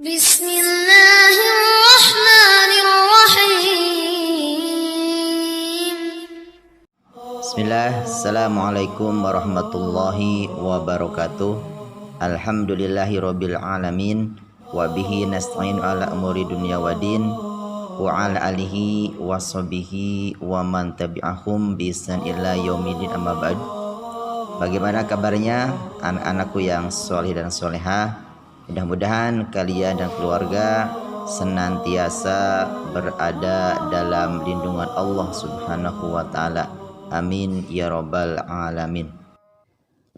Bismillahirrahmanirrahim. Bismillah, Assalamualaikum warahmatullahi wabarakatuh. Alhamdulillahirabbil alamin wa bihi nasta'in ala umuri dunya waddin wa ala alihi washabihi wa man tabi'ahum bi ihsan ila yaumil amma ba'd. Bagaimana kabarnya anak-anakku yang soleh dan solehah? Mudah-mudahan kalian dan keluarga senantiasa berada dalam lindungan Allah Subhanahu wa taala. Amin ya rabbal alamin.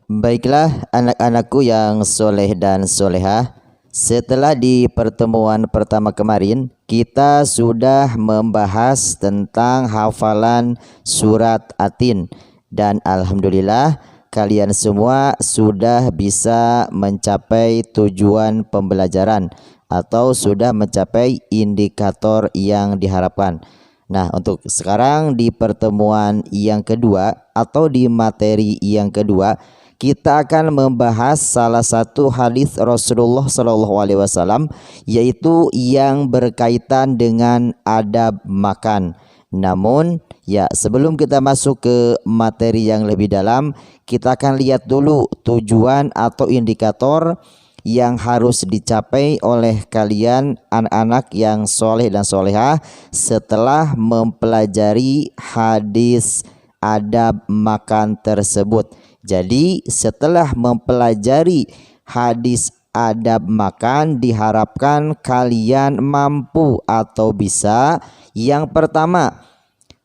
Baiklah anak-anakku yang soleh dan solehah, setelah di pertemuan pertama kemarin kita sudah membahas tentang hafalan surat Atin, dan alhamdulillah kalian semua sudah bisa mencapai tujuan pembelajaran atau sudah mencapai indikator yang diharapkan. Nah, untuk sekarang di pertemuan yang kedua atau di materi yang kedua, kita akan membahas salah satu hadis Rasulullah SAW, yaitu yang berkaitan dengan adab makan. Namun ya, sebelum kita masuk ke materi yang lebih dalam, kita akan lihat dulu tujuan atau indikator yang harus dicapai oleh kalian anak-anak yang soleh dan solehah setelah mempelajari hadis adab makan tersebut. Jadi setelah mempelajari hadis adab makan, diharapkan kalian mampu atau bisa, yang pertama,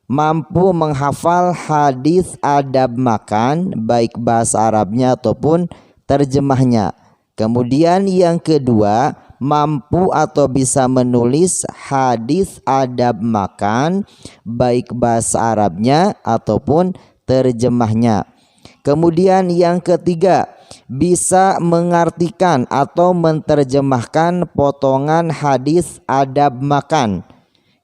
mampu menghafal hadis adab makan baik bahasa Arabnya ataupun terjemahnya. Kemudian yang kedua, mampu atau bisa menulis hadis adab makan baik bahasa Arabnya ataupun terjemahnya. Kemudian yang ketiga, bisa mengartikan atau menerjemahkan potongan hadis adab makan.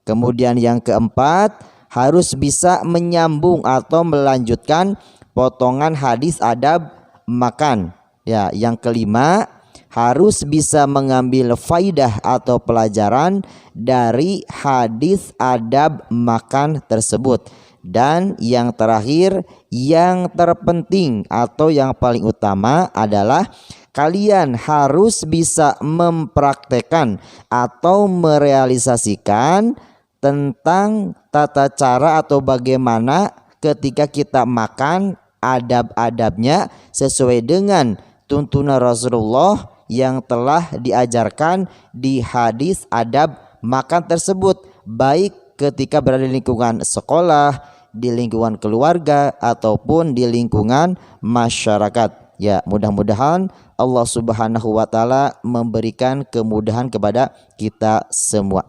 Kemudian yang keempat, harus bisa menyambung atau melanjutkan potongan hadis adab makan. Ya, yang kelima, harus bisa mengambil faidah atau pelajaran dari hadis adab makan tersebut. Dan yang terakhir, yang terpenting atau yang paling utama adalah kalian harus bisa mempraktekkan atau merealisasikan tentang tata cara atau bagaimana ketika kita makan, adab-adabnya sesuai dengan tuntunan Rasulullah yang telah diajarkan di hadis adab makan tersebut, baik ketika berada di lingkungan sekolah, di lingkungan keluarga ataupun di lingkungan masyarakat. Ya, mudah-mudahan Allah Subhanahu wa taala memberikan kemudahan kepada kita semua.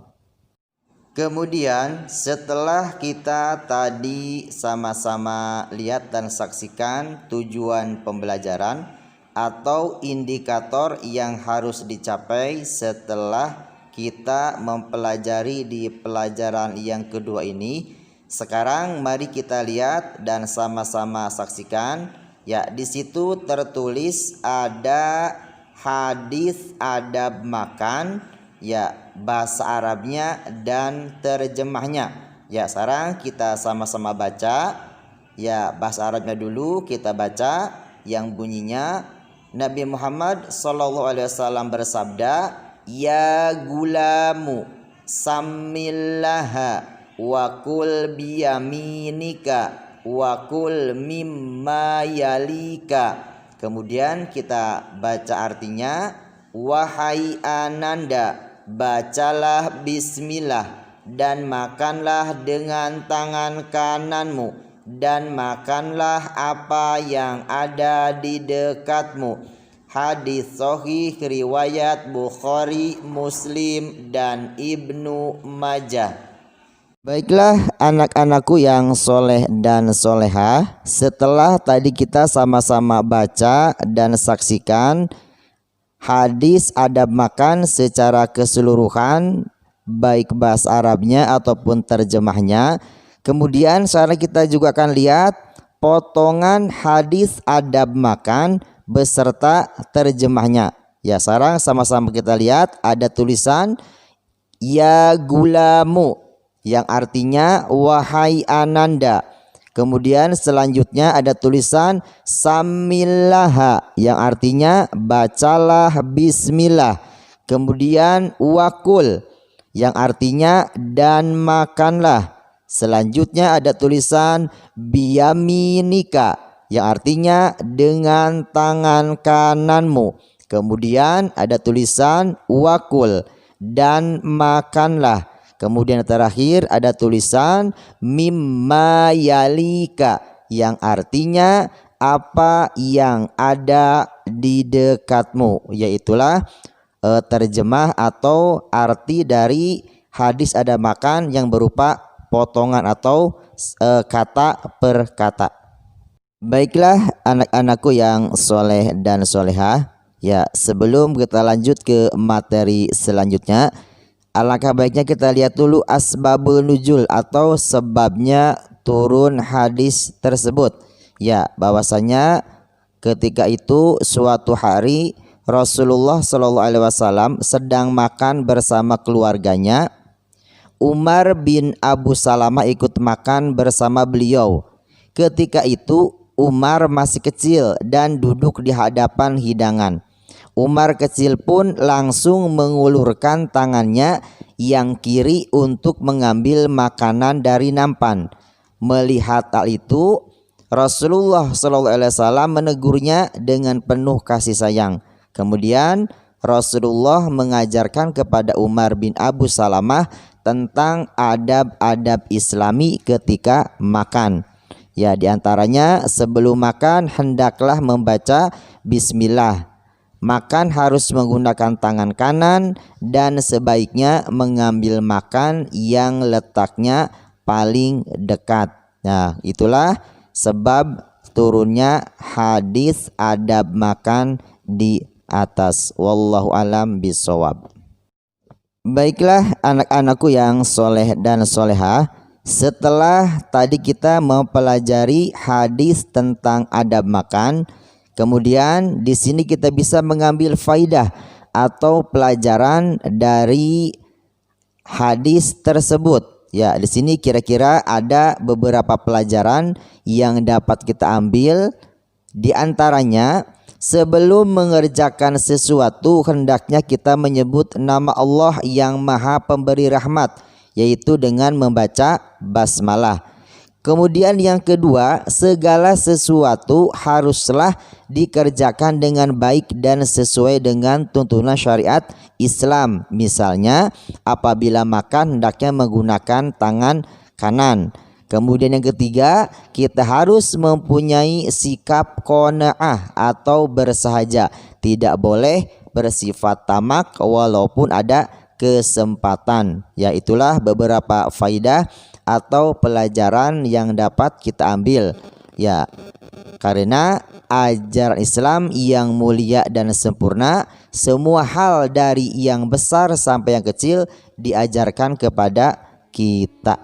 Kemudian setelah kita tadi sama-sama lihat dan saksikan tujuan pembelajaran atau indikator yang harus dicapai setelah kita mempelajari di pelajaran yang kedua ini, sekarang mari kita lihat dan sama-sama saksikan. Ya, di situ tertulis ada hadis adab makan, ya, bahasa Arabnya dan terjemahnya. Ya, sekarang kita sama-sama baca. Ya, bahasa Arabnya dulu kita baca, yang bunyinya, Nabi Muhammad SAW bersabda, "Ya gulamu, samillaha wa kul biyaminika wa kul mimma yalika." Kemudian kita baca artinya, "Wahai ananda, bacalah bismillah dan makanlah dengan tangan kananmu, dan makanlah apa yang ada di dekatmu." Hadis sahih riwayat Bukhari, Muslim, dan Ibnu Majah. Baiklah anak-anakku yang soleh dan solehah, setelah tadi kita sama-sama baca dan saksikan hadis adab makan secara keseluruhan, baik bahasa Arabnya ataupun terjemahnya. Kemudian sekarang kita juga akan lihat potongan hadis adab makan beserta terjemahnya. Ya, sekarang sama-sama kita lihat ada tulisan ya gulamu yang artinya wahai Ananda. Kemudian selanjutnya ada tulisan samillaha yang artinya bacalah bismillah. Kemudian wakul yang artinya dan makanlah. Selanjutnya ada tulisan biyaminika yang artinya dengan tangan kananmu. Kemudian ada tulisan wakul dan makanlah. Kemudian terakhir ada tulisan mimma yalika yang artinya apa yang ada di dekatmu, yaitulah terjemah atau arti dari hadis ada makan yang berupa potongan atau kata per kata. Baiklah anak-anakku yang soleh dan solehah, ya sebelum kita lanjut ke materi selanjutnya, alangkah baiknya kita lihat dulu asbabul nuzul atau sebabnya turun hadis tersebut. Ya, bahwasanya ketika itu suatu hari Rasulullah SAW sedang makan bersama keluarganya. Umar bin Abu Salamah ikut makan bersama beliau. Ketika itu Umar masih kecil dan duduk di hadapan hidangan. Umar kecil pun langsung mengulurkan tangannya yang kiri untuk mengambil makanan dari nampan. Melihat hal itu, Rasulullah SAW menegurnya dengan penuh kasih sayang. Kemudian Rasulullah mengajarkan kepada Umar bin Abu Salamah tentang adab-adab Islami ketika makan. Ya, diantaranya sebelum makan hendaklah membaca bismillah. Makan harus menggunakan tangan kanan dan sebaiknya mengambil makan yang letaknya paling dekat. Nah, itulah sebab turunnya hadis adab makan di atas. Wallahu alam bisawab. Baiklah anak-anakku yang soleh dan solehah, setelah tadi kita mempelajari hadis tentang adab makan, kemudian di sini kita bisa mengambil faidah atau pelajaran dari hadis tersebut. Ya, di sini kira-kira ada beberapa pelajaran yang dapat kita ambil. Di antaranya, sebelum mengerjakan sesuatu hendaknya kita menyebut nama Allah yang Maha Pemberi Rahmat, yaitu dengan membaca basmalah. Kemudian yang kedua, segala sesuatu haruslah dikerjakan dengan baik dan sesuai dengan tuntunan syariat Islam. Misalnya apabila makan hendaknya menggunakan tangan kanan. Kemudian yang ketiga, kita harus mempunyai sikap qanaah atau bersahaja. Tidak boleh bersifat tamak walaupun ada kesempatan. Ya, itulah beberapa faidah atau pelajaran yang dapat kita ambil. Ya, karena ajaran Islam yang mulia dan sempurna, semua hal dari yang besar sampai yang kecil diajarkan kepada kita.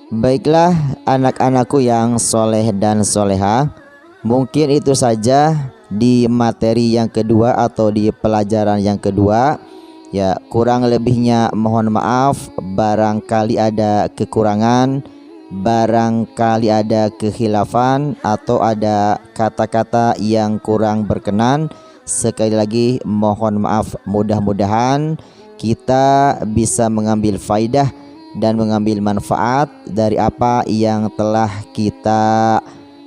Baiklah anak-anakku yang soleh dan soleha, mungkin itu saja di materi yang kedua atau di pelajaran yang kedua. Ya, kurang lebihnya mohon maaf, barangkali ada kekurangan, barangkali ada kekhilafan atau ada kata-kata yang kurang berkenan. Sekali lagi mohon maaf, mudah-mudahan kita bisa mengambil faidah dan mengambil manfaat dari apa yang telah kita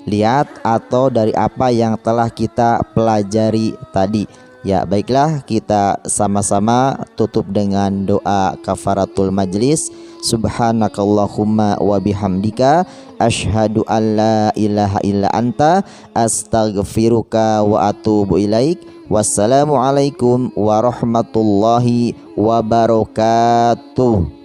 lihat atau dari apa yang telah kita pelajari tadi. Ya, baiklah kita sama-sama tutup dengan doa kafaratul majlis. Subhanakallahumma wa bihamdika asyhadu an la ilaha illa anta astaghfiruka wa atubu ilaik. Wassalamualaikum warahmatullahi wabarakatuh.